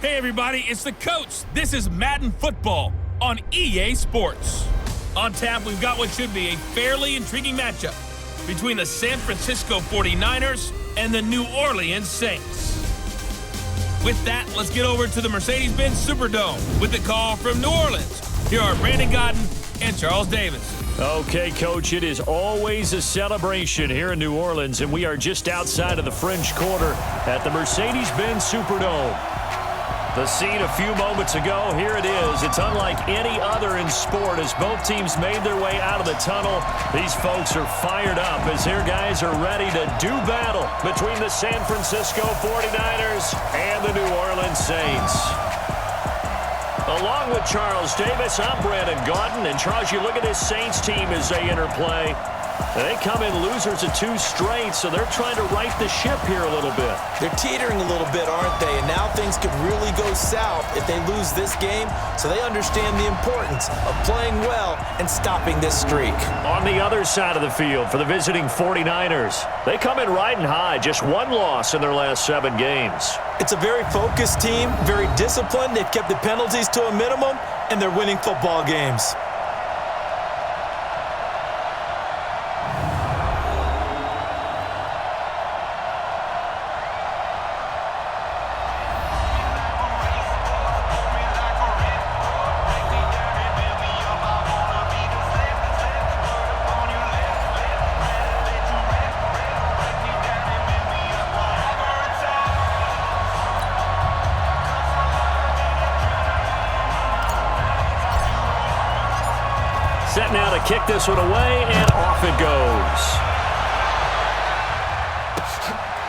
Hey everybody, it's the coach. This is Madden Football on EA Sports. On tap, we've got what should be a fairly intriguing matchup between the San Francisco 49ers and the New Orleans Saints. With that, let's get over to the Mercedes-Benz Superdome with the call from New Orleans. Here are Brandon Godden and Charles Davis. Okay, Coach, it is always a celebration here in New Orleans, and we are just outside of the French Quarter at the Mercedes-Benz Superdome. The scene a few moments ago, here it is. It's unlike any other in sport as both teams made their way out of the tunnel. These folks are fired up as their guys are ready to do battle between the San Francisco 49ers and the New Orleans Saints. Along with Charles Davis, I'm Brandon Godden. And Charles, you look at this Saints team as they interplay. They come in losers of 2 straight, so they're trying to right the ship here a little bit. They're teetering a little bit, aren't they? And now things could really go south if they lose this game, so they understand the importance of playing well and stopping this streak. On the other side of the field for the visiting 49ers, they come in riding high, just 1 loss in their last 7 games. It's a very focused team, very disciplined. They've kept the penalties to a minimum, and they're winning football games. Set now to kick this one away, and off it goes.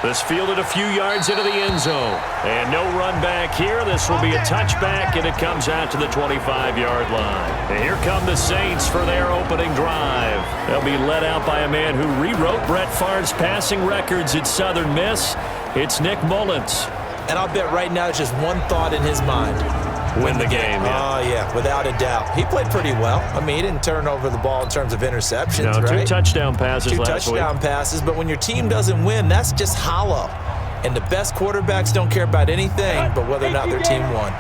This fielded a few yards into the end zone. And no run back here. This will be a touchback, and it comes out to the 25-yard line. And here come the Saints for their opening drive. They'll be led out by a man who rewrote Brett Favre's passing records at Southern Miss. It's Nick Mullins. And I'll bet right now it's just one thought in his mind. Win the game. Oh, yeah, without a doubt. He played pretty well. I mean, he didn't turn over the ball in terms of interceptions, right? 2 touchdown passes last week. 2 touchdown passes, but when your team doesn't win, that's just hollow. And the best quarterbacks don't care about anything but whether or not their team won.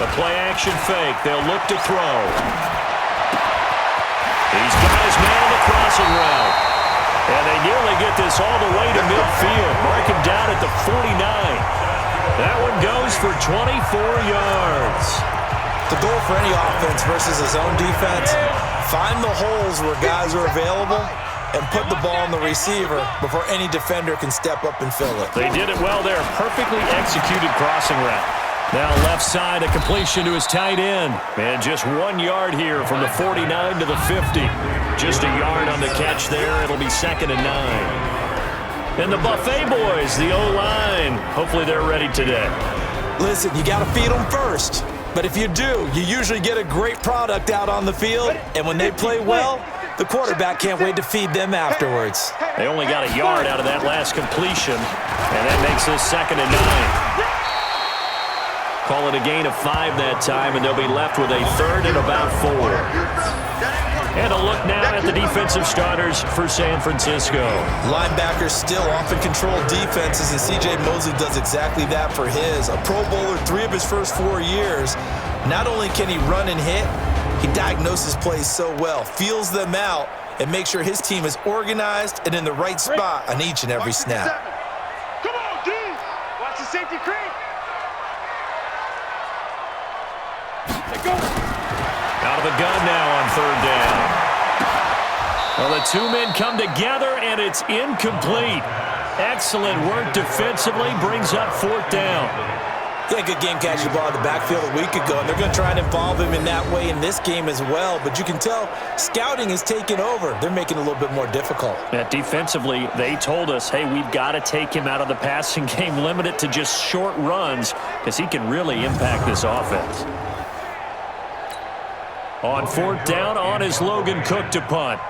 The play-action fake. They'll look to throw. He's got his man on the crossing route. And they nearly get this all the way to midfield. Mark him down at the 49. That one goes for 24 yards. The goal for any offense versus a zone defense, find the holes where guys are available and put the ball on the receiver before any defender can step up and fill it. They did it well there. Perfectly executed crossing route. Now left side, a completion to his tight end. And just 1 yard here from the 49 to the 50. Just a yard on the catch there. It'll be 2nd and 9. And the Buffet boys, the O-line, hopefully they're ready today. Listen, you got to feed them first. But if you do, you usually get a great product out on the field. And when they play well, the quarterback can't wait to feed them afterwards. They only got a yard out of that last completion. And that makes this 2nd and 9. Call it a gain of 5 that time, and they'll be left with a 3rd and about 4. And a look now at the defensive starters for San Francisco. Linebackers still often control defenses, and C.J. Mosley does exactly that for his. A Pro Bowler 3 of his first 4 years. Not only can he run and hit, he diagnoses plays so well, feels them out, and makes sure his team is organized and in the right spot on each and every snap. Come on, D! Watch the safety creep! Out of the gun now on 3rd down. Well, the 2 men come together, and it's incomplete. Excellent work defensively, brings up 4th down. Yeah, good game catching the ball in the backfield a week ago, and they're going to try and involve him in that way in this game as well. But you can tell scouting is taking over. They're making it a little bit more difficult. Yeah, defensively, they told us, hey, we've got to take him out of the passing game, limit it to just short runs, because he can really impact this offense. On 4th down, on is Logan Cook to punt.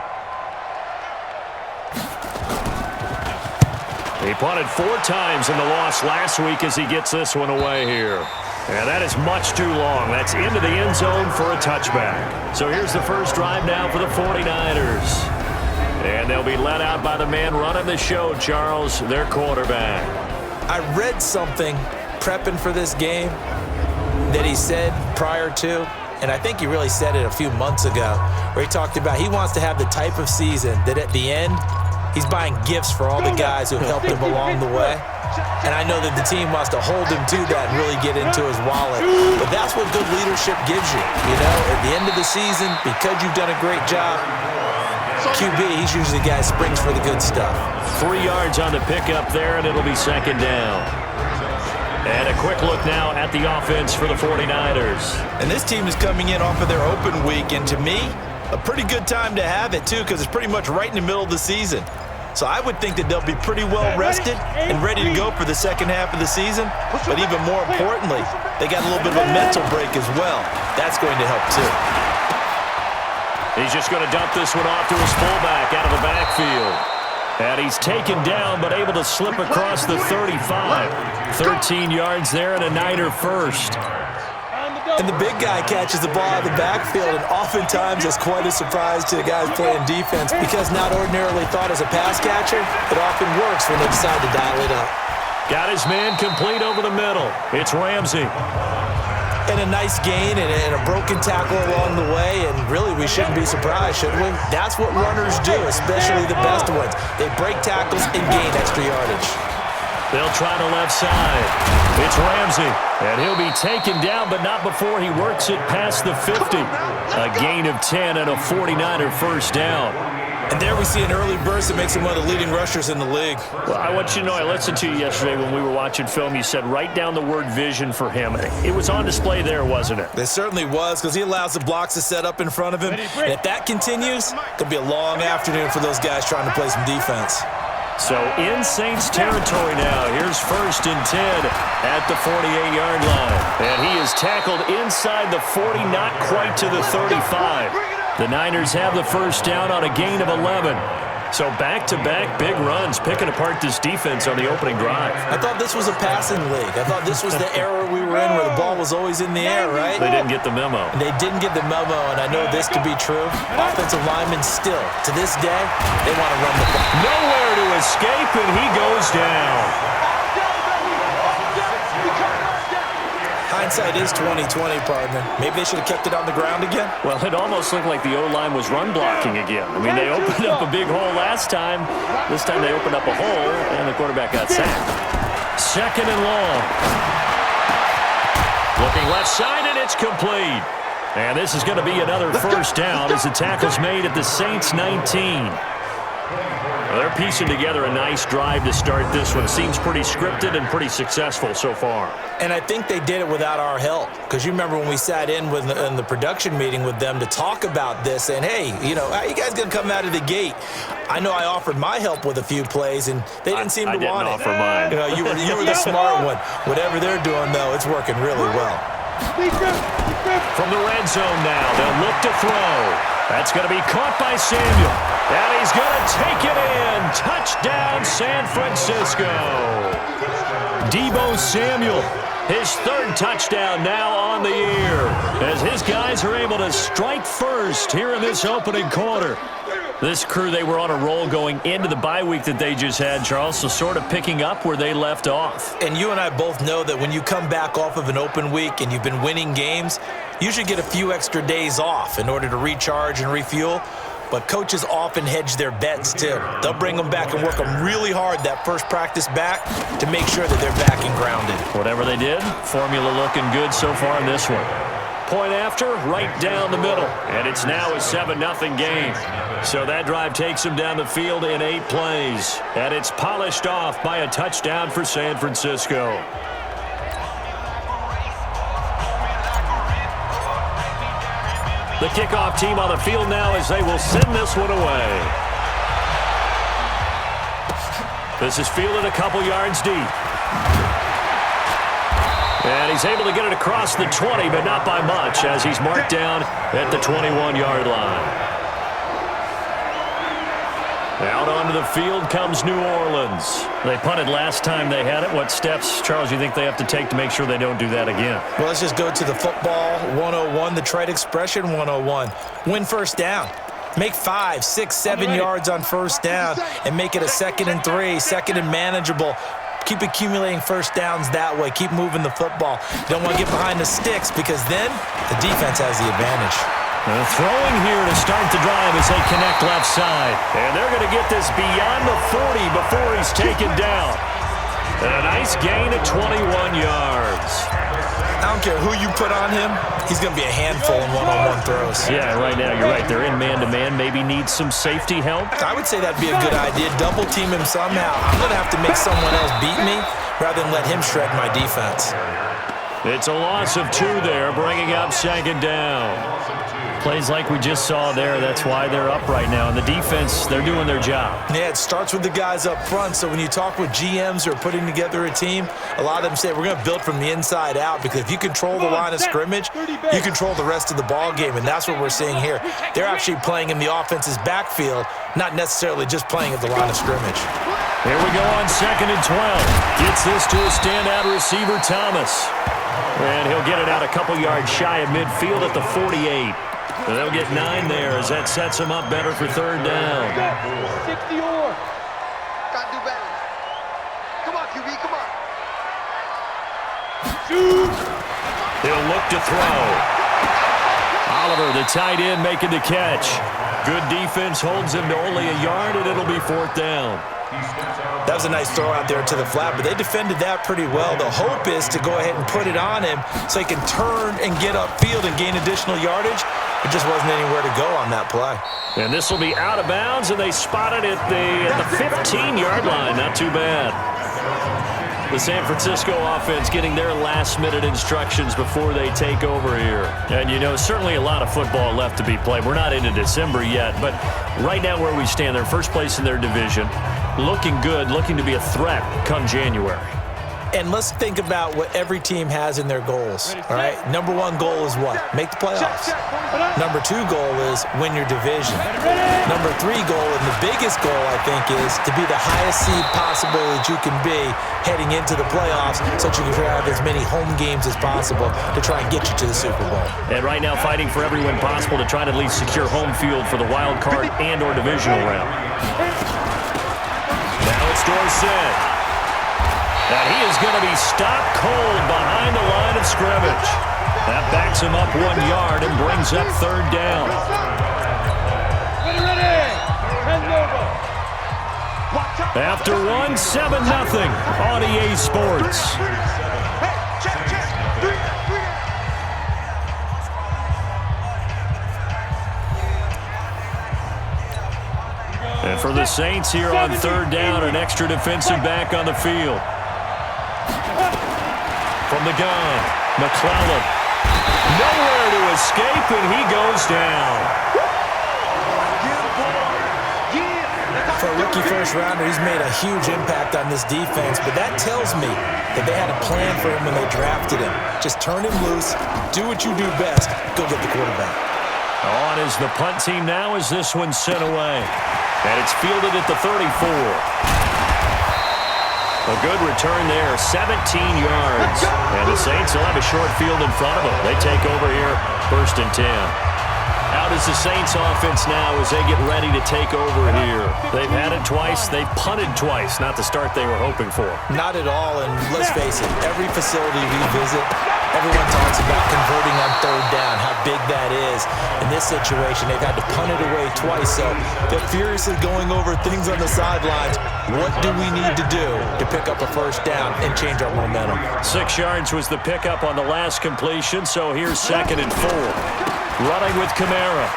He punted 4 times in the loss last week as he gets this one away here. And that is much too long. That's into the end zone for a touchback. So here's the first drive now for the 49ers. And they'll be let out by the man running the show, Charles, their quarterback. I read something prepping for this game that he said prior to, and I think he really said it a few months ago, where he talked about he wants to have the type of season that at the end, he's buying gifts for all the guys who helped him along the way. And I know that the team wants to hold him to that and really get into his wallet. But that's what good leadership gives you. You know, at the end of the season, because you've done a great job, QB, he's usually the guy who springs for the good stuff. 3 yards on the pickup there, and it'll be second down. And a quick look now at the offense for the 49ers. And this team is coming in off of their open week, and to me, a pretty good time to have it, too, because it's pretty much right in the middle of the season. So I would think that they'll be pretty well rested and ready to go for the second half of the season. But even more importantly, they got a little bit of a mental break as well. That's going to help, too. He's just going to dump this one off to his fullback out of the backfield. And he's taken down but able to slip across the 35. 13 yards there and a Niner first. And the big guy catches the ball out of the backfield, and oftentimes it's quite a surprise to the guys playing defense because not ordinarily thought as a pass catcher, it often works when they decide to dial it up. Got his man complete over the middle. It's Ramsey. And a nice gain and a broken tackle along the way, and really we shouldn't be surprised, should we? That's what runners do, especially the best ones. They break tackles and gain extra yardage. They'll try the left side. It's Ramsey, and he'll be taken down, but not before he works it past the 50. A gain of 10 and a 49er first down. And there we see an early burst that makes him one of the leading rushers in the league. Well, I want you to know, I listened to you yesterday when we were watching film. You said write down the word vision for him. It was on display there, wasn't it? It certainly was, because he allows the blocks to set up in front of him. And if that continues, it'll be a long afternoon for those guys trying to play some defense. So in Saints territory now. Here's 1st and 10 at the 48-yard line. And he is tackled inside the 40, not quite to the 35. The Niners have the first down on a gain of 11. So back-to-back big runs, picking apart this defense on the opening drive. I thought this was a passing league. I thought this was the era we were in where the ball was always in the air, right? They didn't get the memo. They didn't get the memo, and I know this to be true. Offensive linemen still, to this day, they want to run the ball. Nowhere to escape, and he goes down. Hindsight is 20/20, partner. Maybe they should have kept it on the ground again. Well, it almost looked like the O-line was run blocking again. I mean, they opened up a big hole last time. This time they opened up a hole, and the quarterback got sacked. 2nd and long. Looking left side, and it's complete. And this is going to be another first down as the tackle's made at the Saints 19. Well, they're piecing together a nice drive to start this one. Seems pretty scripted and pretty successful so far. And I think they did it without our help. Because you remember when we sat in the production meeting with them to talk about this, and hey, you know, how you guys going to come out of the gate? I know I offered my help with a few plays, and they didn't seem to want it. I didn't offer mine. You know, you were the smart one. Whatever they're doing, though, it's working really well. From the red zone now, they'll look to throw. That's going to be caught by Samuel. And he's going to take it in. Touchdown, San Francisco. Deebo Samuel, his 3rd touchdown now on the year, as his guys are able to strike first here in this opening quarter. This crew, they were on a roll going into the bye week that they just had, Charles, so sort of picking up where they left off. And you and I both know that when you come back off of an open week and you've been winning games, you should get a few extra days off in order to recharge and refuel. But coaches often hedge their bets, too. They'll bring them back and work them really hard that first practice back to make sure that they're back and grounded. Whatever they did, formula looking good so far in this one. Point after, right down the middle. And it's now a 7-0 game. So that drive takes them down the field in 8 plays. And it's polished off by a touchdown for San Francisco. The kickoff team on the field now as they will send this one away. This is fielded a couple yards deep. And he's able to get it across the 20, but not by much, as he's marked down at the 21-yard line. Out onto the field comes New Orleans. They punted last time they had it. What steps, Charles, you think they have to take to make sure they don't do that again? Well, let's just go to the football 101, the trite expression 101. Win first down. Make 5, 6, 7 yards on first down and make it a 2nd and 3, 2nd and manageable. Keep accumulating first downs that way. Keep moving the football. You don't want to get behind the sticks because then the defense has the advantage. Throwing here to start the drive as they connect left side. And they're going to get this beyond the 40 before he's taken down. And a nice gain at 21 yards. I don't care who you put on him. He's going to be a handful in one-on-one throws. Yeah, right now you're right. They're in man-to-man. Maybe needs some safety help. I would say that'd be a good idea. Double team him somehow. I'm going to have to make someone else beat me rather than let him shred my defense. It's a loss of 2 there, bringing up 2nd down. Plays like we just saw there, that's why they're up right now. And the defense, they're doing their job. Yeah, it starts with the guys up front. So when you talk with GMs who are putting together a team, a lot of them say we're going to build from the inside out because if you control the line of scrimmage, you control the rest of the ball game, and that's what we're seeing here. They're actually playing in the offense's backfield, not necessarily just playing at the line of scrimmage. Here we go on 2nd and 12. Gets this to a standout receiver, Thomas. And he'll get it out a couple yards shy of midfield at the 48. And they'll get 9 there as that sets them up better for 3rd down. 60 or. Gotta do better. Come on, QB, come on. Shoot. He'll look to throw. Oliver, the tight end, making the catch. Good defense holds him to only a yard, and it'll be 4th down. That was a nice throw out there to the flat, but they defended that pretty well. The hope is to go ahead and put it on him so he can turn and get upfield and gain additional yardage. It just wasn't anywhere to go on that play. And this will be out of bounds, and they spot it at the 15-yard line. Not too bad. The San Francisco offense getting their last-minute instructions before they take over here. And, you know, certainly a lot of football left to be played. We're not into December yet, but right now where we stand, they're first place in their division. Looking good, looking to be a threat come January. And let's think about what every team has in their goals, all right? Number 1 goal is what? Make the playoffs. Number 2 goal is win your division. Number 3 goal, and the biggest goal, I think, is to be the highest seed possible that you can be heading into the playoffs so that you can have as many home games as possible to try and get you to the Super Bowl. And right now fighting for every win possible to try to at least secure home field for the wild card and or divisional round. Now it's Dorsett. And he is going to be stopped cold behind the line of scrimmage. That backs him up 1 yard and brings up 3rd down. After 1, 7-0 on EA Sports. And for the Saints here on 3rd down, an extra defensive back on the field. From the gun, McClellan. Nowhere to escape, and he goes down. For a rookie first-rounder, he's made a huge impact on this defense, but that tells me that they had a plan for him when they drafted him. Just turn him loose, do what you do best, go get the quarterback. On is the punt team now as this one's sent away. And it's fielded at the 34. A good return there, 17 yards. And the Saints will have a short field in front of them. They take over here, 1st and 10. Out is the Saints offense now as they get ready to take over here. They've had it twice. They've punted twice. Not the start they were hoping for. Not at all, and let's face it, every facility we visit, everyone talks about converting on 3rd down, how big that is. In this situation, they've had to punt it away twice, so they're furiously going over things on the sidelines. What do we need to do to pick up a 1st down and change our momentum? 6 yards was the pickup on the last completion, so here's 2nd and 4. Running with Kamara.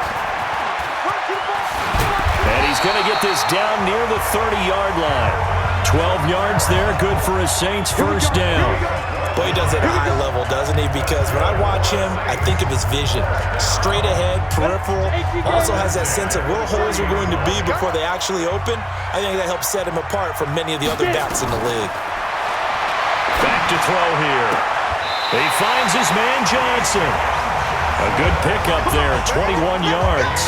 And he's going to get this down near the 30-yard line. 12 yards there, good for a Saints 1st down. Boy, he does it at a high level, doesn't he? Because when I watch him, I think of his vision. Straight ahead, peripheral. Also has that sense of where holes are going to be before they actually open. I think that helps set him apart from many of the other backs in the league. Back to throw here. He finds his man Johnson. A good pickup there, 21 yards.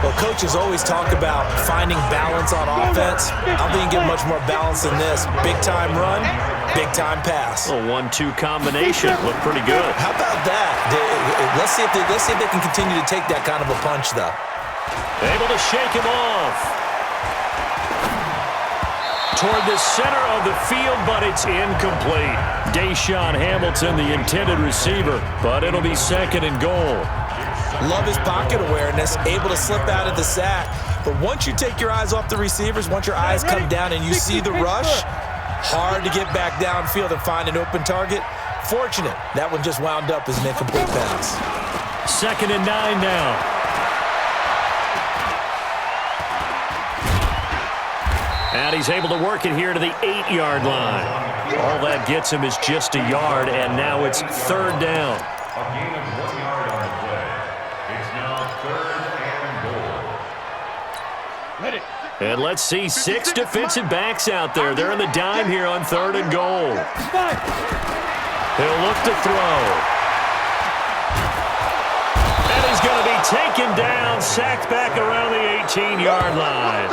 Well, coaches always talk about finding balance on offense. I don't think you get much more balance than this. Big-time run, Big-time pass. A 1-2 combination. Looked pretty good. How about that? Let's see if they can continue to take that kind of a punch, though. Able to shake him off. Toward the center of the field, but it's incomplete. Deshaun Hamilton, the intended receiver, but it'll be 2nd and goal. Love his pocket awareness, able to slip out of the sack. But once you take your eyes off the receivers, once your eyes come down and you see the rush, hard to get back downfield and find an open target. Fortunate, that one just wound up as an incomplete pass. 2nd and 9 now. And he's able to work it here to the 8-yard line. All that gets him is just a yard, and now it's 3rd down. A gain of 1 yard on the play. It's now 3rd and goal. And let's see 6 defensive backs out there. They're in the dime here on 3rd and goal. He'll look to throw. And he's going to be taken down, sacked back around the 18-yard line.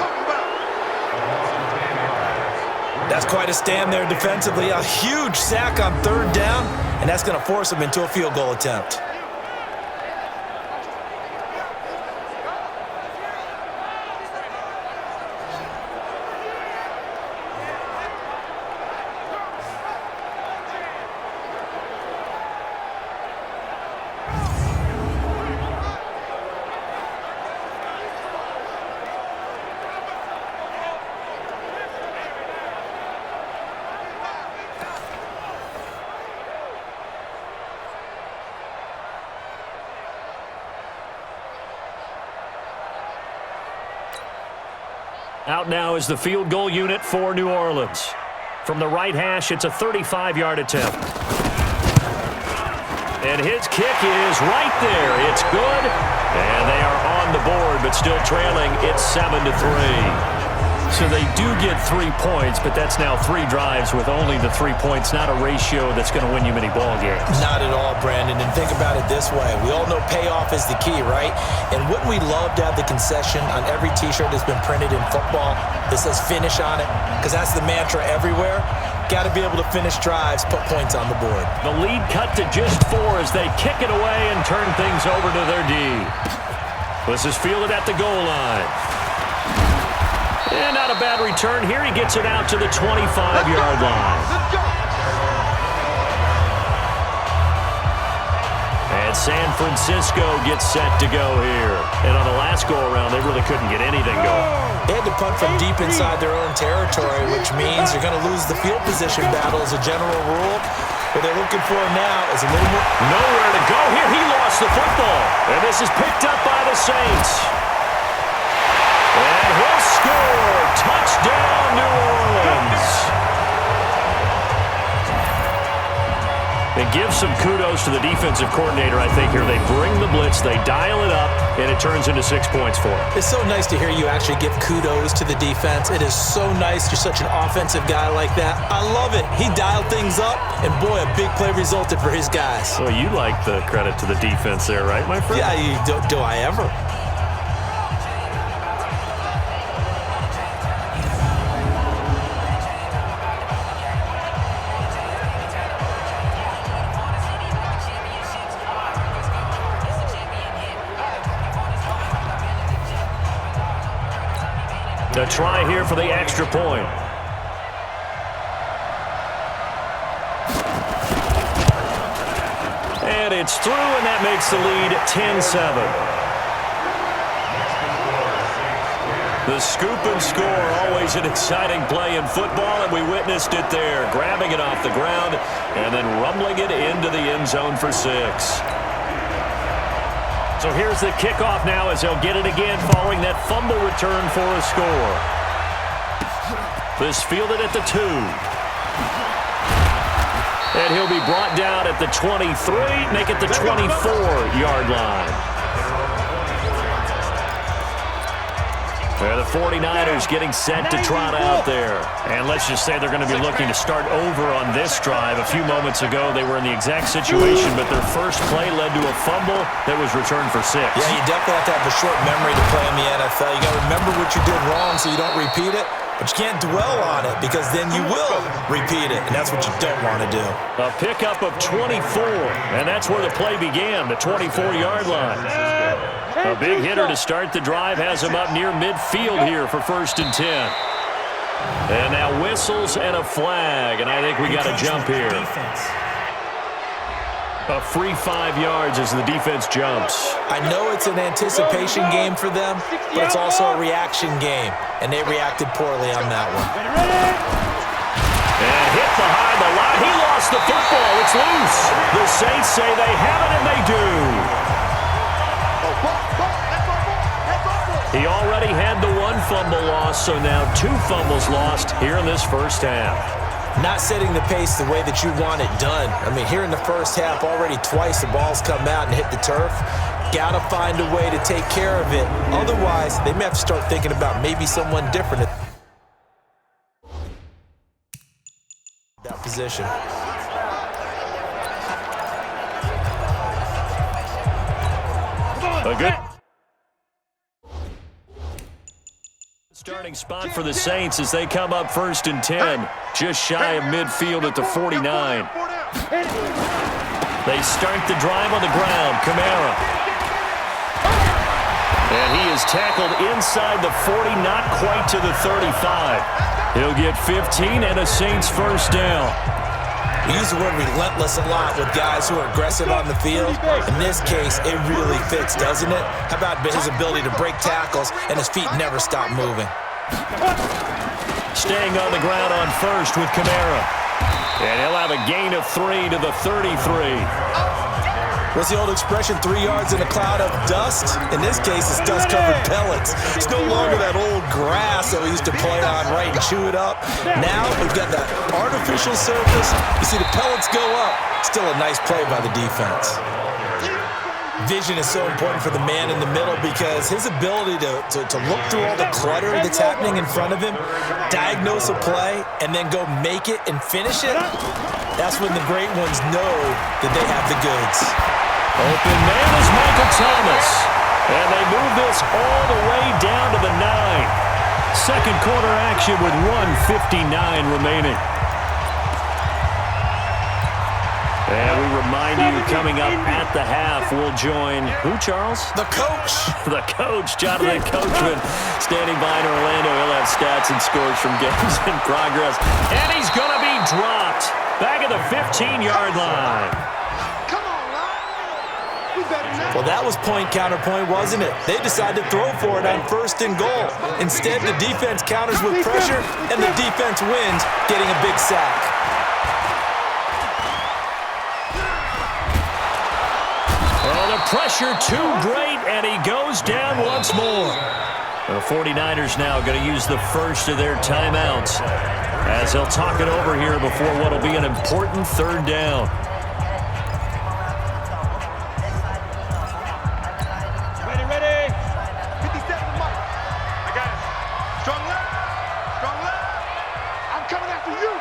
That's quite a stand there defensively. A huge sack on 3rd down, and that's going to force him into a field goal attempt. Out now is the field goal unit for New Orleans. From the right hash, it's a 35-yard attempt. And his kick is right there. It's good. And they are on the board, but still trailing. It's 7-3. So they do get 3 points, but that's now 3 drives with only the 3 points, not a ratio that's going to win you many ball games. Not at all, Brandon. And think about it this way. We all know payoff is the key, right? And wouldn't we love to have the concession on every T-shirt that's been printed in football that says finish on it? Because that's the mantra everywhere. Got to be able to finish drives, put points on the board. The lead cut to just 4 as they kick it away and turn things over to their D. This is fielded at the goal line. And not a bad return here. He gets it out to the 25-yard line. And San Francisco gets set to go here. And on the last go-around, they really couldn't get anything going. They had to punt from deep inside their own territory, which means you're going to lose the field position battle as a general rule. What they're looking for now is a little more. Nowhere to go here. He lost the football. And this is picked up by the Saints. And he'll score. Touchdown, New Orleans. And give some kudos to the defensive coordinator, I think, here. They bring the blitz, they dial it up, and it turns into 6 points for them. It's so nice to hear you actually give kudos to the defense. It is so nice you're such an offensive guy like that. I love it. He dialed things up, and boy, a big play resulted for his guys. Well, you like the credit to the defense there, right, my friend? Yeah, do I ever? A try here for the extra point. And it's through, and that makes the lead 10-7. The scoop and score, always an exciting play in football, and we witnessed it there, grabbing it off the ground and then rumbling it into the end zone for 6. So here's the kickoff now as they'll get it again following that fumble return for a score. This fielded at the 2. And he'll be brought down at the 23, make it the 24-yard line. The 49ers getting set to trot out there. And let's just say they're going to be looking to start over on this drive. A few moments ago, they were in the exact situation, but their first play led to a fumble that was returned for 6. Yeah, you definitely have to have a short memory to play in the NFL. You got to remember what you did wrong so you don't repeat it. But you can't dwell on it because then you will repeat it, and that's what you don't want to do. A pickup of 24, and that's where the play began, the 24-yard line. A big hitter to start the drive has him up near midfield here for 1st and 10. And now whistles and a flag, and I think we got a jump here. A free 5 yards as the defense jumps. I know it's an anticipation game for them, but it's also a reaction game, and they reacted poorly on that one. And hit behind the line. He lost the football. It's loose. The Saints say they have it, and they do. He already had the 1 fumble loss, so now 2 fumbles lost here in this first half. Not setting the pace the way that you want it done. I mean, here in the first half, already twice the ball's come out and hit the turf. Got to find a way to take care of it. Otherwise, they may have to start thinking about maybe someone different at that position. A good starting spot for the Saints as they come up 1st and 10, just shy of midfield at the 49. They start the drive on the ground. Kamara. And he is tackled inside the 40, not quite to the 35. He'll get 15 and a Saints first down. We use the word relentless a lot with guys who are aggressive on the field. In this case, it really fits, doesn't it? How about his ability to break tackles and his feet never stop moving? Staying on the ground on 1st with Kamara. And he'll have a gain of 3 to the 33. What's the old expression, 3 yards in a cloud of dust? In this case, it's dust-covered pellets. It's no longer that old grass that we used to play on, right, and chew it up. Now we've got that artificial surface. You see the pellets go up. Still a nice play by the defense. Vision is so important for the man in the middle because his ability to look through all the clutter that's happening in front of him, diagnose a play, and then go make it and finish it, that's when the great ones know that they have the goods. Open man is Michael Thomas. And they move this all the way down to the 9. Second quarter action with 1:59 remaining. And we remind you, coming up at the half, we'll join who, Charles? The coach. The coach, Jonathan Coachman, standing by in Orlando. He'll have stats and scores from games in progress. And he's going to be dropped back at the 15-yard line. Well, that was point counterpoint, wasn't it? They decided to throw for it on 1st and goal. Instead, the defense counters with pressure, and the defense wins, getting a big sack. Oh, the pressure too great, and he goes down once more. The 49ers now going to use the first of their timeouts as they'll talk it over here before what will be an important 3rd down. Ready. 57, Mike. I got it. Strong left. I'm coming after you.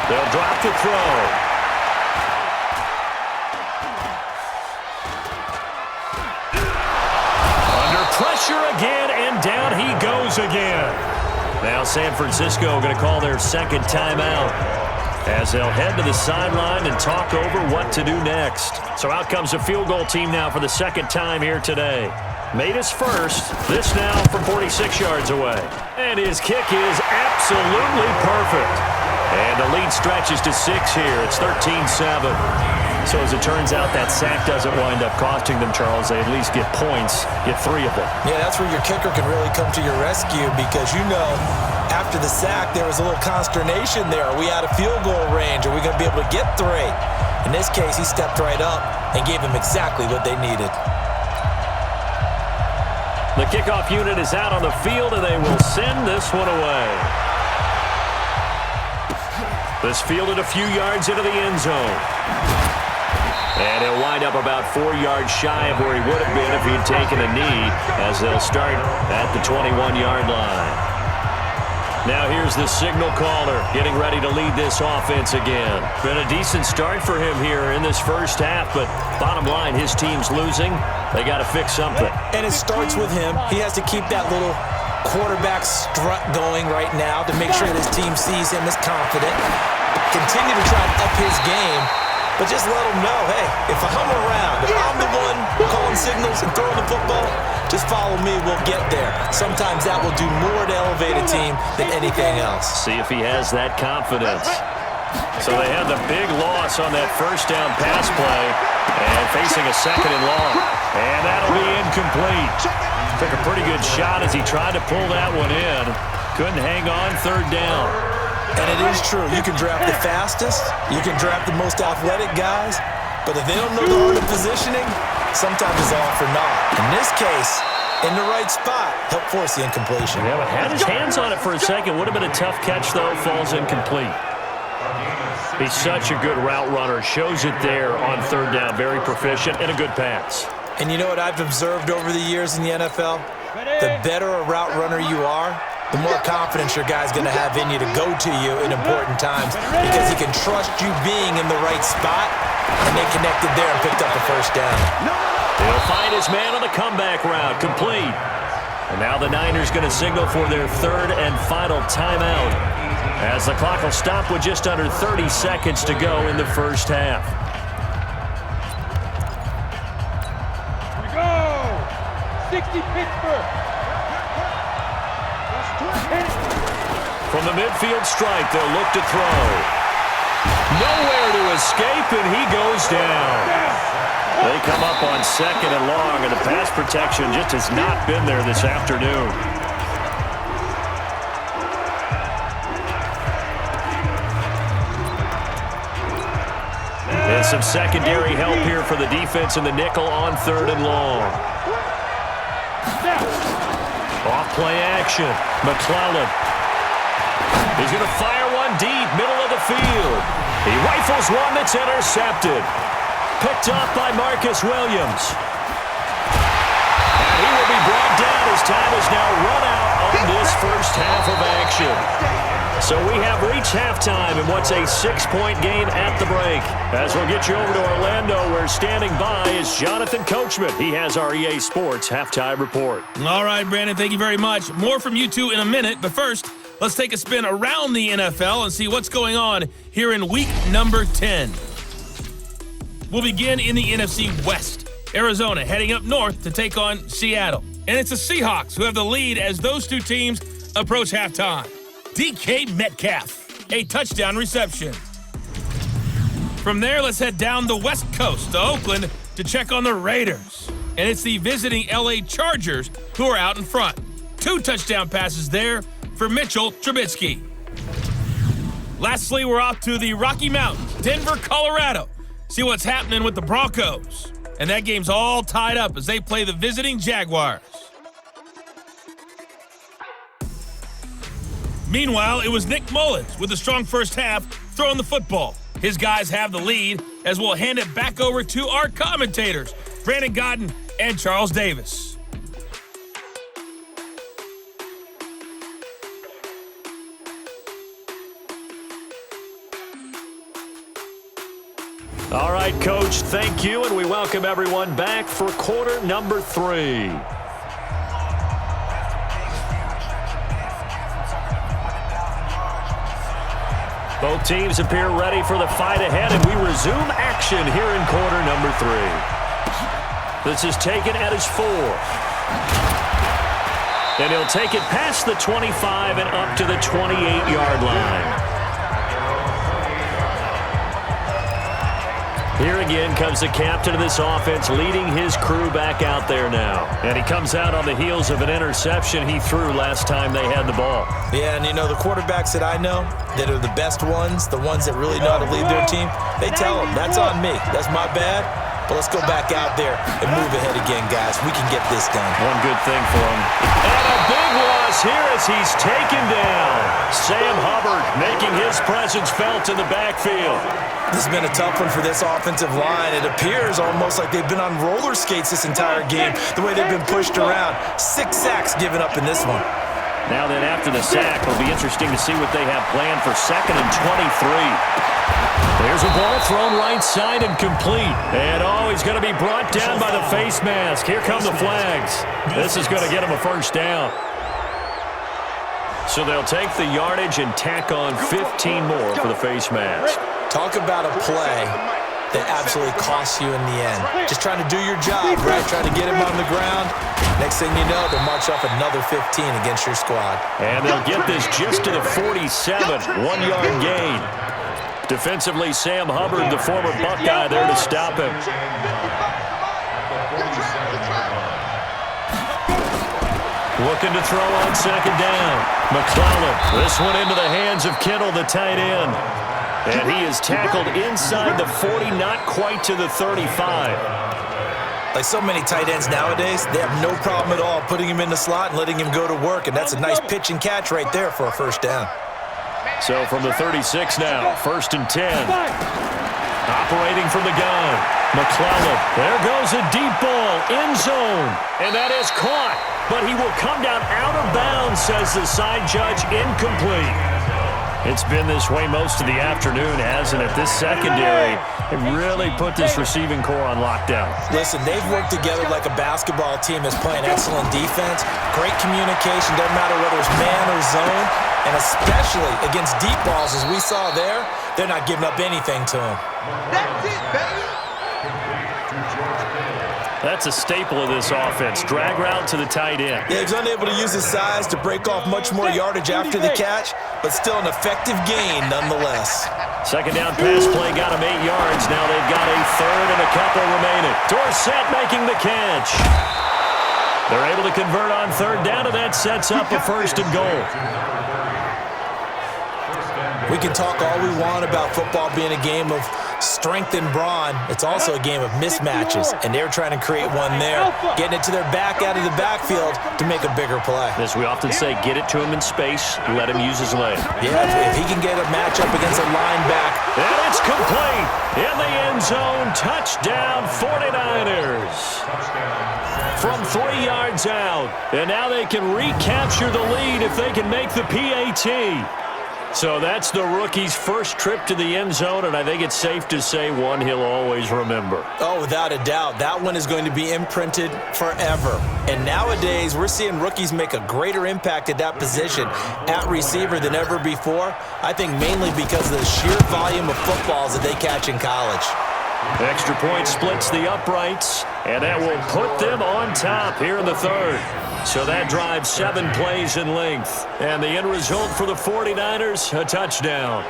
They'll drop the throw. Pressure again, and down he goes again. Now San Francisco going to call their 2nd timeout as they'll head to the sideline and talk over what to do next. So out comes a field goal team now for the 2nd time here today. Made his first, this now from 46 yards away. And his kick is absolutely perfect. And the lead stretches to 6 here. It's 13-7. So as it turns out, that sack doesn't wind up costing them, Charles. They at least get points, get 3 of them. Yeah, that's where your kicker can really come to your rescue because, you know, after the sack, there was a little consternation there. Are we out of field goal range? Are we going to be able to get 3? In this case, he stepped right up and gave them exactly what they needed. The kickoff unit is out on the field, and they will send this one away. This fielded a few yards into the end zone. And he'll wind up about 4 yards shy of where he would have been if he'd taken a knee as they'll start at the 21-yard line. Now here's the signal caller getting ready to lead this offense again. Been a decent start for him here in this first half, but bottom line, his team's losing. They got to fix something. And it starts with him. He has to keep that little quarterback strut going right now to make sure that his team sees him as confident. Continue to try and up his game, but just let him know, hey, if I'm around, if I'm the one calling signals and throwing the football, just follow me, we'll get there. Sometimes that will do more to elevate a team than anything else. See if he has that confidence. So they had the big loss on that first down pass play and facing a second and long. And that'll be incomplete. Took a pretty good shot as he tried to pull that one in. Couldn't hang on third down. And it is true. You can draft the fastest. You can draft the most athletic guys. But if they don't know the art of positioning, sometimes it's all for naught. In this case, in the right spot, help force the incompletion. Yeah, but had his hands on it for a second. Would have been a tough catch, though. Falls incomplete. He's such a good route runner. Shows it there on third down. Very proficient and a good pass. And you know what I've observed over the years in the NFL? The better a route runner you are, the more confidence your guy's going to have in you to go to you in important times because he can trust you being in the right spot, and they connected there and picked up the first down. He'll find his man on the comeback route. Complete. And now the Niners going to signal for their third and final timeout as the clock will stop with just under 30 seconds to go in the first half. Here we go! 60 Pittsburgh! From the midfield stripe, they'll look to throw. Nowhere to escape, and he goes down. They come up on second and long, and the pass protection just has not been there this afternoon. And some secondary help here for the defense in the nickel on third and long. Off play action. McClellan. He's going to fire one deep, middle of the field. He rifles one that's intercepted. Picked up by Marcus Williams. And he will be brought down as time is now run out on this first half of action. So we have reached halftime in what's a 6-point game at the break. As we'll get you over to Orlando, where standing by is Jonathan Coachman. He has our EA Sports halftime report. All right, Brandon, thank you very much. More from you two in a minute, but first, let's take a spin around the NFL and see what's going on here in week number 10. We'll begin in the NFC West. Arizona heading up north to take on Seattle. And it's the Seahawks who have the lead as those two teams approach halftime. DK Metcalf, a touchdown reception. From there, let's head down the west coast to Oakland to check on the Raiders. And it's the visiting LA Chargers who are out in front. 2 touchdown passes there for Mitchell Trubisky. Lastly, we're off to the Rocky Mountains, Denver, Colorado. See what's happening with the Broncos. And that game's all tied up as they play the visiting Jaguars. Meanwhile, it was Nick Mullins with a strong first half throwing the football. His guys have the lead as we'll hand it back over to our commentators, Brandon Godden and Charles Davis. All right, Coach, thank you, and we welcome everyone back for quarter number 3. Both teams appear ready for the fight ahead, and we resume action here in quarter number 3. This is taken at his 4. And he'll take it past the 25 and up to the 28-yard line. Here again comes the captain of this offense, leading his crew back out there now. And he comes out on the heels of an interception he threw last time they had the ball. Yeah, and you know, the quarterbacks that I know that are the best ones, the ones that really know how to lead their team, they tell them, that's on me. That's my bad. But let's go back out there and move ahead again, guys. We can get this done. One good thing for him. And a big loss here as he's taken down. Sam Hubbard making his presence felt in the backfield. This has been a tough one for this offensive line. It appears almost like they've been on roller skates this entire game, the way they've been pushed around. 6 sacks given up in this one. Now then, after the sack, it'll be interesting to see what they have planned for 2nd and 23. There's a ball thrown right side and complete. And he's going to be brought down by the face mask. Here come the flags. This is going to get him a first down. So they'll take the yardage and tack on 15 more for the face mask. Talk about a play that absolutely costs you in the end. Just trying to do your job, right? Trying to get him on the ground. Next thing you know, they'll march off another 15 against your squad. And they'll get this just to the 47, 1-yard gain. Defensively, Sam Hubbard, the former Buckeye, there to stop him. Looking to throw on second down. McClellan, this one into the hands of Kittle, the tight end. And he is tackled inside the 40, not quite to the 35. Like so many tight ends nowadays, they have no problem at all putting him in the slot and letting him go to work, and that's a nice pitch and catch right there for a first down. So from the 36 now, 1st and 10. Operating from the gun, McClellan. There goes a deep ball, end zone, and that is caught. But he will come down out of bounds, says the side judge, incomplete. It's been this way most of the afternoon, hasn't it? This secondary, it really put this receiving core on lockdown. Listen, they've worked together like a basketball team that's playing excellent defense. Great communication, doesn't matter whether it's man or zone. And especially against deep balls, as we saw there, they're not giving up anything to him. That's it, baby. That's a staple of this offense. Drag route to the tight end. Yeah, he's unable to use his size to break off much more yardage after the catch, but still an effective gain nonetheless. Second down pass play got him 8 yards. Now they've got a third and a couple remaining. Dorsett making the catch. They're able to convert on third down, and that sets up a 1st and goal. We can talk all we want about football being a game of strength and brawn. It's also a game of mismatches, and they're trying to create one there, getting it to their back out of the backfield to make a bigger play. As we often say, get it to him in space, let him use his leg. Yeah, if he can get a matchup against a linebacker. And it's complete. In the end zone, touchdown 49ers. From 3 yards out, and now they can recapture the lead if they can make the PAT. So that's the rookie's first trip to the end zone, and I think it's safe to say one he'll always remember. Oh, without a doubt. That one is going to be imprinted forever. And nowadays, we're seeing rookies make a greater impact at that position at receiver than ever before. I think mainly because of the sheer volume of footballs that they catch in college. Extra point splits the uprights, and that will put them on top here in the third. So that drives 7 plays in length. And the end result for the 49ers, a touchdown.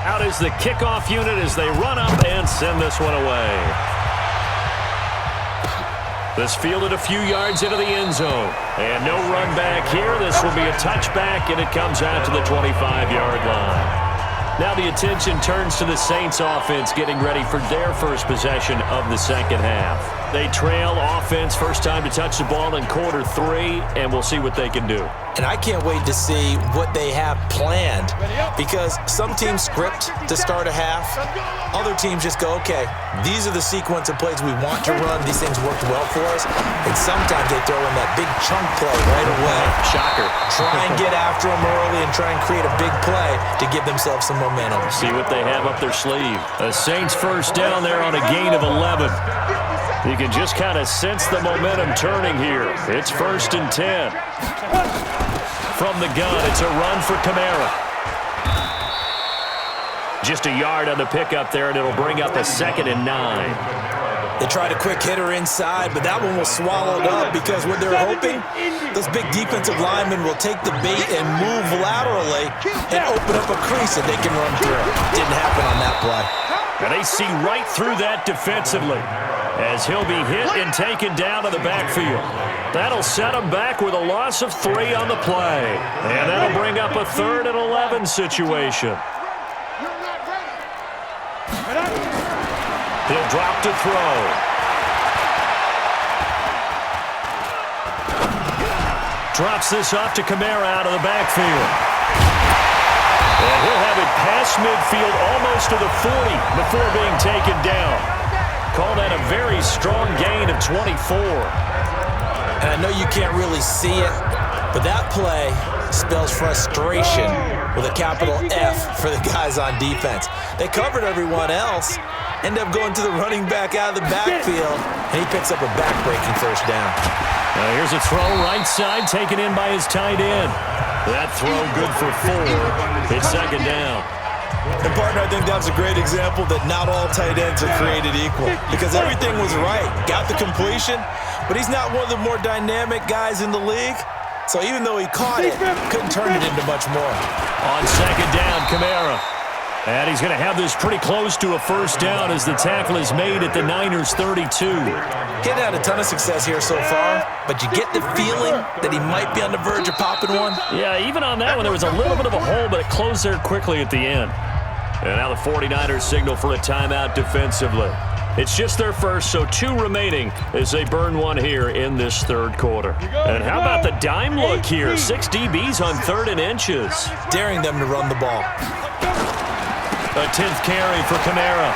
Out is the kickoff unit as they run up and send this one away. This fielded a few yards into the end zone. And no run back here. This will be a touchback, and it comes out to the 25-yard line. Now the attention turns to the Saints offense getting ready for their first possession of the second half. They trail offense first time to touch the ball in quarter 3, and we'll see what they can do. And I can't wait to see what they have planned, because some teams script to start a half. Other teams just go, okay, these are the sequence of plays we want to run. These things worked well for us. And sometimes they throw in that big chunk play right away. Shocker. Try and get after them early and try and create a big play to give themselves some momentum. See what they have up their sleeve. The Saints first down there on a gain of 11. You can just kind of sense the momentum turning here. It's 1st and 10. From the gun, it's a run for Kamara. Just a yard on the pickup there, and it'll bring up a 2nd and 9. They tried a quick hitter inside, but that one was swallowed up because what they're hoping, those big defensive linemen will take the bait and move laterally and open up a crease that they can run through. Didn't happen on that play. And they see right through that defensively as he'll be hit and taken down to the backfield. That'll set him back with a loss of 3 on the play. And that'll bring up a 3rd and 11 situation. He'll drop to throw. Drops this off to Kamara out of the backfield. And he'll have it past midfield almost to the 40 before being taken down. Call that a very strong gain of 24. And I know you can't really see it, but that play spells frustration with a capital F for the guys on defense. They covered everyone else, end up going to the running back out of the backfield, and he picks up a back-breaking first down. Here's a throw right side taken in by his tight end. That throw good for 4. It's second down. And, partner, I think that's a great example that not all tight ends are created equal because everything was right. Got the completion, but he's not one of the more dynamic guys in the league. So even though he caught it, couldn't turn it into much more. On second down, Kamara. And he's going to have this pretty close to a first down as the tackle is made at the Niners' 32. He hadn't had a ton of success here so far, but you get the feeling that he might be on the verge of popping one. Yeah, even on that one, there was a little bit of a hole, but it closed there quickly at the end. And now the 49ers signal for a timeout defensively. It's just their first, so 2 remaining as they burn one here in this third quarter. And how about the dime look here? 6 DBs on 3rd and inches. Daring them to run the ball. A 10th carry for Kamara.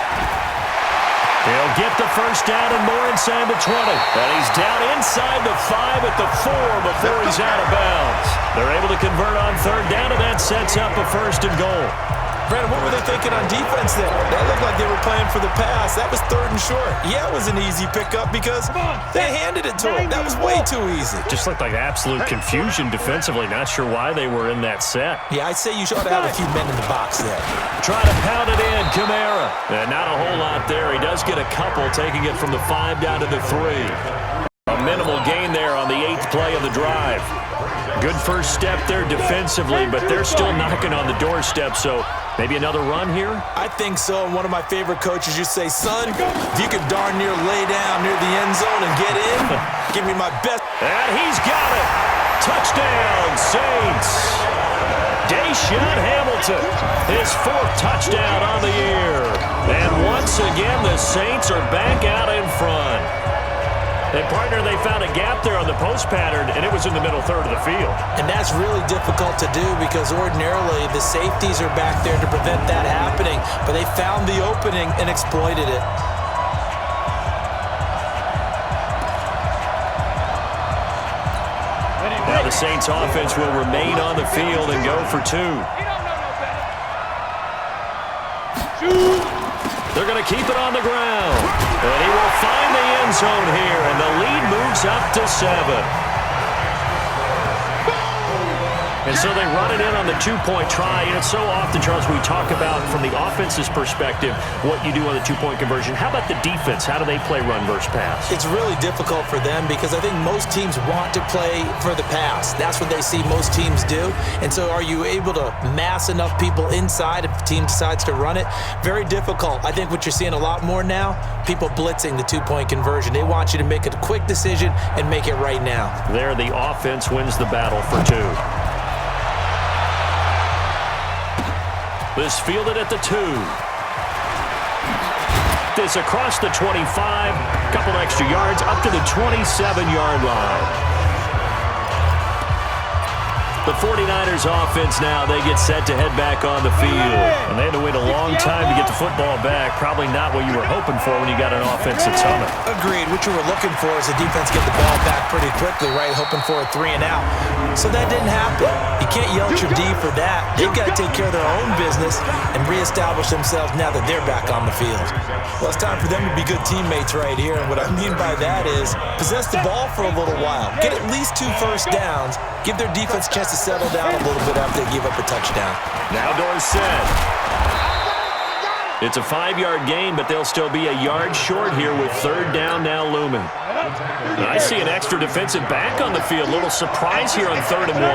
He'll get the first down and more inside the 20. And he's down inside the 5 at the 4 before he's out of bounds. They're able to convert on 3rd down, and that sets up a 1st and goal. Brandon, what were they thinking on defense there? That looked like they were playing for the pass. That was 3rd and short. Yeah, it was an easy pickup because they handed it to him. That was way too easy. Just looked like absolute confusion defensively. Not sure why they were in that set. Yeah, I'd say you ought to have a few men in the box there. Try to pound it in, Kamara. And not a whole lot there. He does get a couple, taking it from the 5 down to the 3. A minimal gain there on the 8th play of the drive. Good first step there defensively, but they're still knocking on the doorstep, so maybe another run here? I think so. And one of my favorite coaches used to say, son, if you could darn near lay down near the end zone and get in, give me my best. And he's got it. Touchdown, Saints. Deshaun Hamilton, his 4th touchdown on the year. And once again, the Saints are back out in front. And, partner, they found a gap there on the post pattern, and it was in the middle 3rd of the field. And that's really difficult to do because ordinarily the safeties are back there to prevent that happening, but they found the opening and exploited it. Now the Saints offense will remain on the field and go for 2. They're going to keep it on the ground. And he will find the end zone here, and the lead moves up to 7. And so they run it in on the 2-point try. And it's so often, Charles, we talk about from the offense's perspective what you do on the 2-point conversion. How about the defense? How do they play run versus pass? It's really difficult for them because I think most teams want to play for the pass. That's what they see most teams do. And so are you able to mass enough people inside if the team decides to run it? Very difficult. I think what you're seeing a lot more now, people blitzing the 2-point conversion. They want you to make a quick decision and make it right now. There, the offense wins the battle for 2. This fielded at the 2. This across the 25. Couple extra yards up to the 27-yard line. The 49ers offense now, they get set to head back on the field. And they had to wait a long time to get the football back. Probably not what you were hoping for when you got an offense that's humming. Agreed. What you were looking for is the defense get the ball back pretty quickly, right? Hoping for a 3 and out. So that didn't happen. You can't yell at your D for that. They've got to take care of their own business and reestablish themselves now that they're back on the field. Well, it's time for them to be good teammates right here. And what I mean by that is possess the ball for a little while. Get at least 2 first downs. Give their defense a chance to settle down a little bit after they give up a touchdown. Now Dorsett. It's a 5-yard gain, but they'll still be a yard short here with 3rd down now looming. And I see an extra defensive back on the field. Little surprise here on 3rd and 1.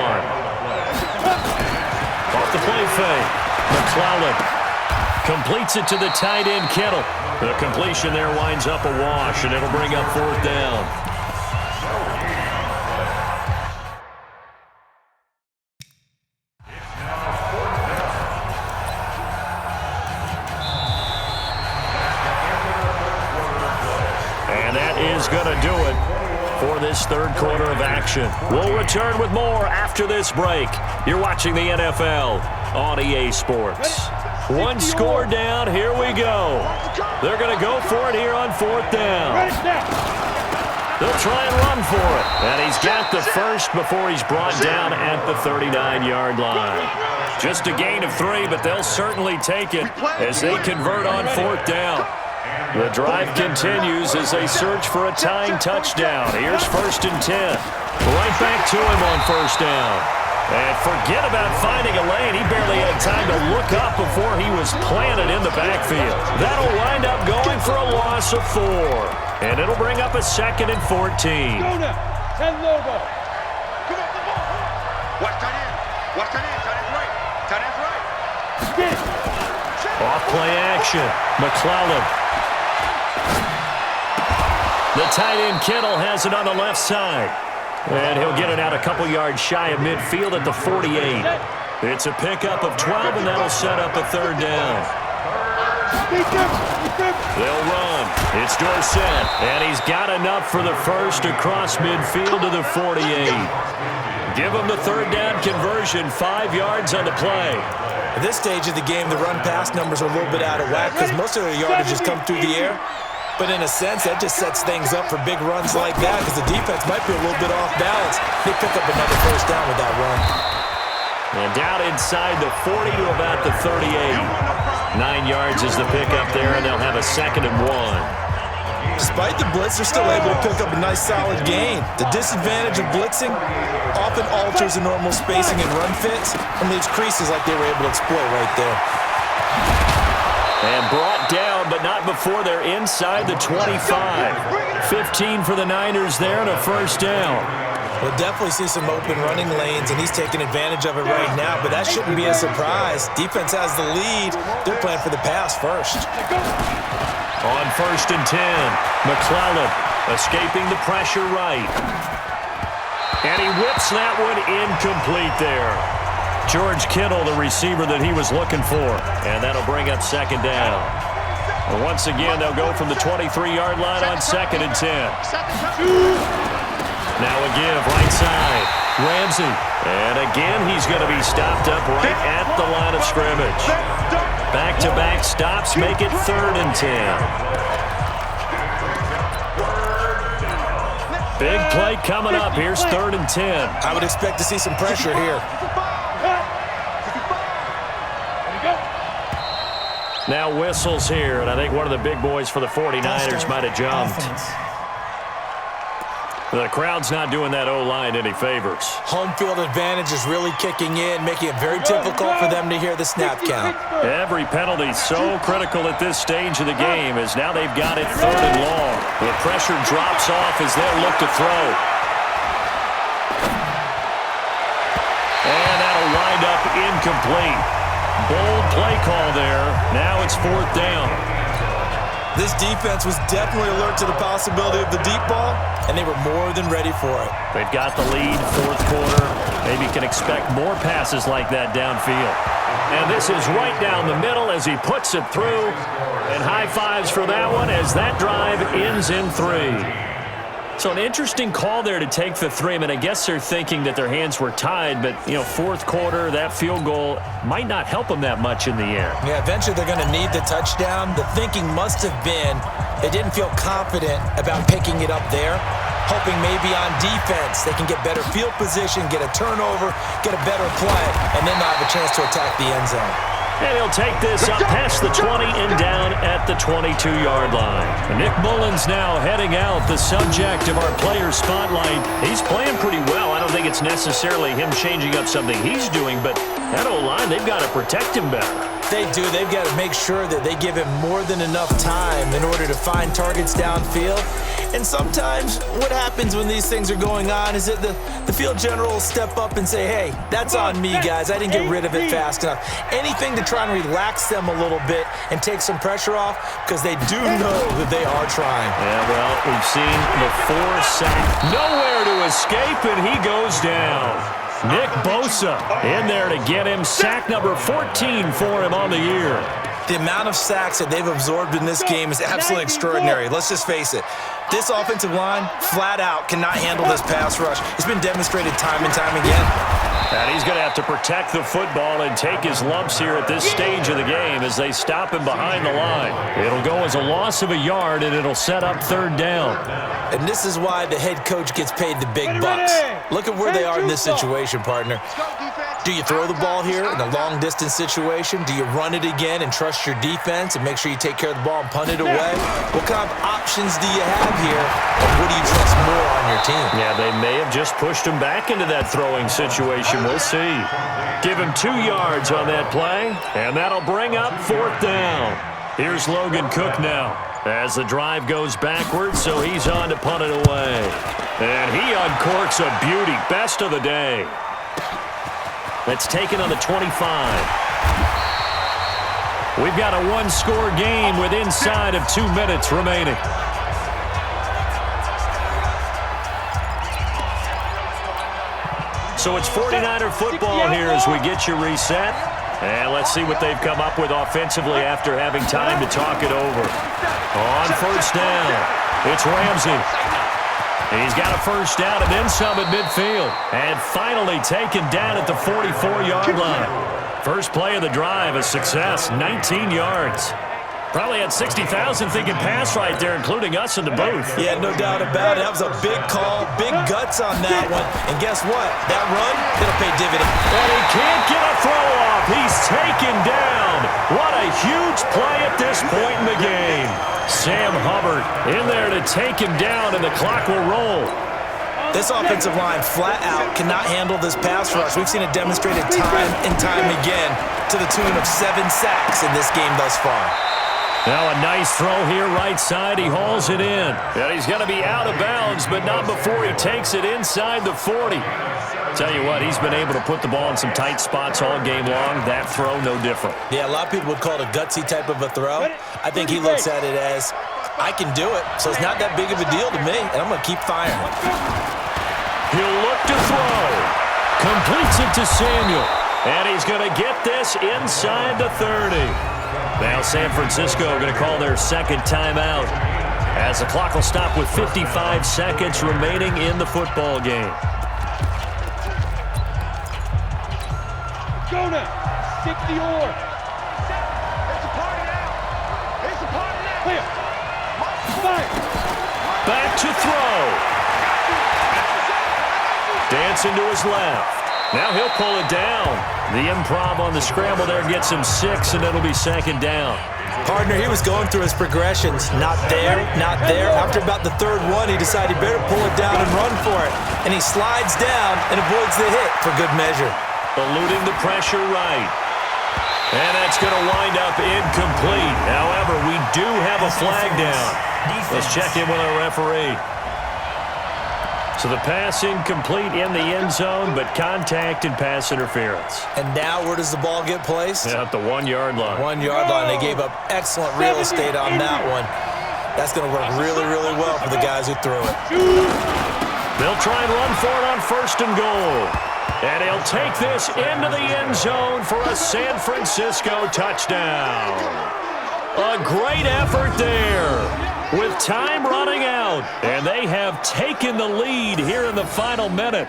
Off the play fake. McClellan completes it to the tight end Kittle. The completion there winds up a wash, and it'll bring up 4th down. Going to do it for this 3rd quarter of action. We'll return with more after this break. You're watching the NFL on EA Sports. 1 score down. Here we go. They're going to go for it here on 4th down. They'll try and run for it. And he's got the first before he's brought down at the 39-yard line. Just a gain of 3, but they'll certainly take it as they convert on 4th down. The drive continues as they search for a tying touchdown. Here's 1st and 10. Right back to him on 1st down. And forget about finding a lane. He barely had time to look up before he was planted in the backfield. That'll wind up going for a loss of 4. And it'll bring up a 2nd and 14. Go now. 10 logo. Come on, the ball. Watch tight end. Watch tight end. Tight end's right. Tight end's right. Off play action. McClellan. The tight end Kittle has it on the left side. And he'll get it out a couple yards shy of midfield at the 48. It's a pickup of 12, and that'll set up a 3rd down. They'll run. It's Dorsett, and he's got enough for the first across midfield to the 48. Give him the 3rd down conversion, 5 yards on the play. At this stage of the game, the run-pass numbers are a little bit out of whack because most of their yardage has come through the air. But in a sense, that just sets things up for big runs like that because the defense might be a little bit off balance. They pick up another 1st down with that run. And down inside the 40 to about the 38. 9 yards is the pickup there, and they'll have a 2nd and 1. Despite the blitz, they're still able to pick up a nice solid gain. The disadvantage of blitzing often alters the normal spacing and run fits and leaves creases like they were able to exploit right there. And brought down, but not before they're inside the 25. 15 for the Niners there and a 1st down. We'll definitely see some open running lanes, and he's taking advantage of it right now, but that shouldn't be a surprise. Defense has the lead. They're playing for the pass first. On 1st and 10, McClellan escaping the pressure right. And he whips that one incomplete there. George Kittle, the receiver that he was looking for. And that'll bring up 2nd down. And once again, they'll go from the 23-yard line on 2nd and 10. Now a give, right side. Ramsey. And again, he's going to be stopped up right at the line of scrimmage. Back-to-back stops make it 3rd and 10. Big play coming up. Here's 3rd and 10. I would expect to see some pressure here. Now whistles here, and I think one of the big boys for the 49ers might have jumped. The crowd's not doing that O-line any favors. Home field advantage is really kicking in, making it very difficult for them to hear the snap count. Every penalty so critical at this stage of the game as now they've got it 3rd and long. The pressure drops off as they'll look to throw. And that'll wind up incomplete. Bold play call there. Now it's 4th down. This defense was definitely alert to the possibility of the deep ball, and they were more than ready for it. They've got the lead, 4th quarter. Maybe can expect more passes like that downfield. And this is right down the middle as he puts it through. And high fives for that one as that drive ends in 3. So an interesting call there to take the 3. I mean, I guess they're thinking that their hands were tied, but, 4th quarter, that field goal might not help them that much in the end. Yeah, eventually they're going to need the touchdown. The thinking must have been they didn't feel confident about picking it up there, hoping maybe on defense they can get better field position, get a turnover, get a better play, and then they'll have a chance to attack the end zone. And he'll take this up past the 20 and down at the 22-yard line. And Nick Mullins now heading out, the subject of our player spotlight. He's playing pretty well. I don't think it's necessarily him changing up something he's doing, but that O-line, they've got to protect him better. They do. They've got to make sure that they give him more than enough time in order to find targets downfield. And sometimes what happens when these things are going on is that the field general will step up and say, hey, that's on me, guys. I didn't get rid of it fast enough. Anything to try and relax them a little bit and take some pressure off because they do know that they are trying. Yeah, well, we've seen the 4 sack. Nowhere to escape, and he goes down. Nick Bosa in there to get him sack number 14 for him on the year. The amount of sacks that they've absorbed in this game is absolutely extraordinary. Let's just face it. This offensive line, flat out, cannot handle this pass rush. It's been demonstrated time and time again. And he's going to have to protect the football and take his lumps here at this stage of the game as they stop him behind the line. It'll go as a loss of a yard, and it'll set up third down. And this is why the head coach gets paid the big bucks. Look at where they are in this situation, partner. Do you throw the ball here in a long-distance situation? Do you run it again and trust your defense and make sure you take care of the ball and punt it away? What kind of options do you have here, and what do you trust more on your team? Yeah, they may have just pushed him back into that throwing situation. We'll see. Give him 2 yards on that play, and that'll bring up fourth down. Here's Logan Cook now as the drive goes backwards, so he's on to punt it away. And he uncorks a beauty. Best of the day. That's taken on the 25. We've got a one-score game with inside of 2 minutes remaining. So it's 49er football here as we get you reset. And let's see what they've come up with offensively after having time to talk it over. On first down, it's Ramsey. He's got a first down and then some at midfield. And finally taken down at the 44-yard line. First play of the drive, a success, 19 yards. Probably had 60,000 thinking pass right there, including us in the booth. Yeah, no doubt about it. That was a big call, big guts on that one. And guess what? That run, it'll pay dividends. And he can't get a throw off. He's taken down. What a huge play at this point in the game. Sam Hubbard in there to take him down, and the clock will roll. This offensive line flat out cannot handle this pass rush. We've seen it demonstrated time and time again to the tune of 7 sacks in this game thus far. Now a nice throw here right side. He hauls it in. And he's going to be out of bounds, but not before he takes it inside the 40. Tell you what, he's been able to put the ball in some tight spots all game long. That throw, no different. Yeah, a lot of people would call it a gutsy type of a throw. I think he looks at it as, I can do it, so it's not that big of a deal to me, and I'm going to keep firing. He'll look to throw. Completes it to Samuel. And he's going to get this inside the 30. Now San Francisco going to call their second timeout as the clock will stop with 55 seconds remaining in the football game. Go now. Stick the oar. It's a party now. It's a party now. Clear. Fire. Back to throw. Dancing to his left. Now he'll pull it down. The improv on the scramble there gets him 6, and it'll be second down. Partner, he was going through his progressions. Not there, not there. After about the third one, he decided he better pull it down and run for it. And he slides down and avoids the hit for good measure. Eluding the pressure right. And that's going to wind up incomplete. However, we do have a flag down. Let's check in with our referee. So the pass incomplete in the end zone, but contact and pass interference. And now where does the ball get placed? Yeah, at the 1-yard line. 1-yard line. They gave up excellent real estate on that one. That's going to work really, really well for the guys who threw it. They'll try and run for it on first and goal. And he'll take this into the end zone for a San Francisco touchdown. A great effort there with time running out. And they have taken the lead here in the final minute.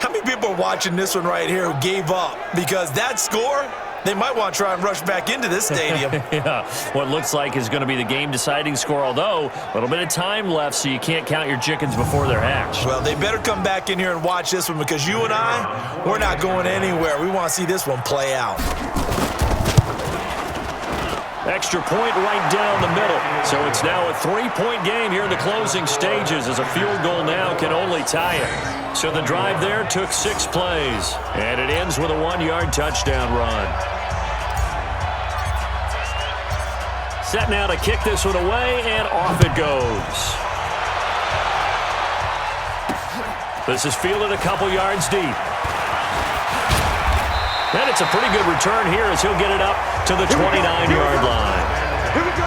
How many people are watching this one right here who gave up? Because that score, they might want to try and rush back into this stadium. Yeah, what looks like is going to be the game-deciding score, although a little bit of time left, so you can't count your chickens before they're hatched. Well, they better come back in here and watch this one because you and I, we're not going anywhere. We want to see this one play out. Extra point right down the middle. So it's now a 3-point game here in the closing stages as a field goal now can only tie it. So the drive there took 6 plays, and it ends with a 1-yard touchdown run. Set now to kick this one away, and off it goes. This is fielded a couple yards deep. And it's a pretty good return here as he'll get it up to the 29-yard line. Here we go.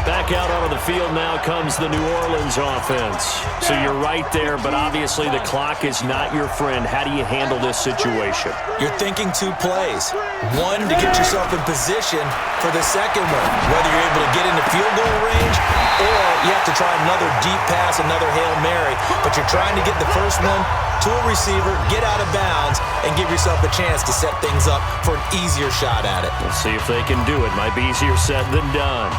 Back out onto the field now comes the New Orleans offense. So you're right there, but obviously the clock is not your friend. How do you handle this situation? You're thinking 2 plays. One, to get yourself in position for the second one, whether you're able to get into field goal range or you have to try another deep pass, another Hail Mary. But you're trying to get the first one to a receiver, get out of bounds, and give yourself a chance to set things up for an easier shot at it. We'll see if they can do it. Might be easier said than done.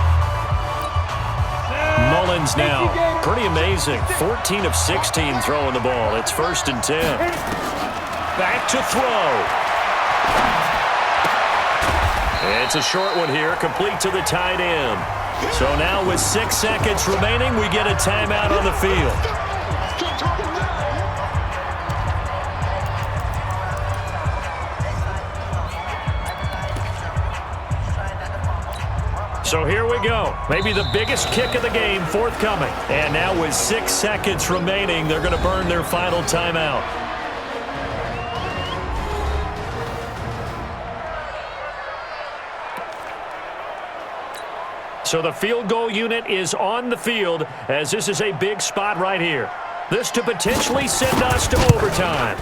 Mullins now. Pretty amazing. 14 of 16 throwing the ball. It's 1st and 10. Back to throw. It's a short one here, complete to the tight end. So now with 6 seconds remaining, we get a timeout on the field. So here we go. Maybe the biggest kick of the game forthcoming. And now with 6 seconds remaining, they're going to burn their final timeout. So the field goal unit is on the field as this is a big spot right here. This to potentially send us to overtime.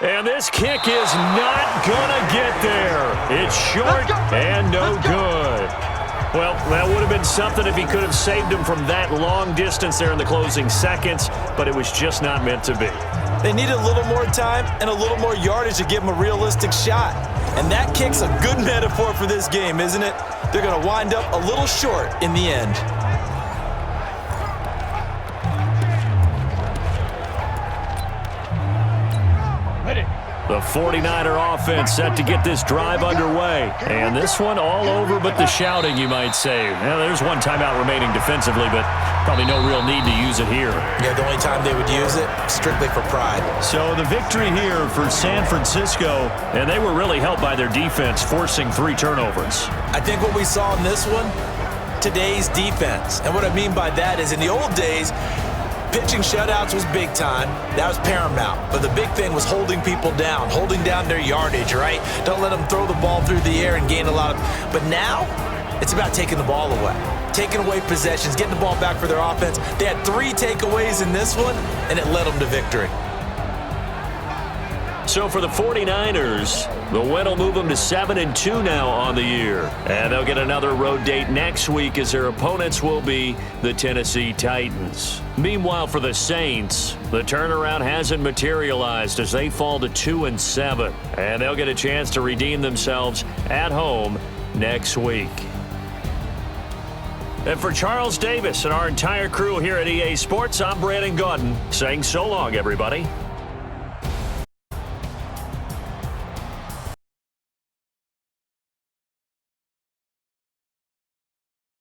And this kick is not going to get there. It's short and no good. Well, that would have been something if he could have saved him from that long distance there in the closing seconds, but it was just not meant to be. They needed a little more time and a little more yardage to give him a realistic shot. And that kick's a good metaphor for this game, isn't it? They're going to wind up a little short in the end. The 49er offense set to get this drive underway. And this one all over but the shouting, you might say. Well, there's one timeout remaining defensively, but probably no real need to use it here. Yeah, the only time they would use it, strictly for pride. So the victory here for San Francisco, and they were really helped by their defense, forcing 3 turnovers. I think what we saw in this one, today's defense. And what I mean by that is in the old days, pitching shutouts was big time. That was paramount. But the big thing was holding people down, holding down their yardage, right? Don't let them throw the ball through the air and gain a lot of... But now, it's about taking the ball away. Taking away possessions, getting the ball back for their offense. They had 3 takeaways in this one, and it led them to victory. So for the 49ers, the win will move them to 7-2 now on the year. And they'll get another road date next week as their opponents will be the Tennessee Titans. Meanwhile, for the Saints, the turnaround hasn't materialized as they fall to 2-7. And they'll get a chance to redeem themselves at home next week. And for Charles Davis and our entire crew here at EA Sports, I'm Brandon Gaudin saying so long, everybody.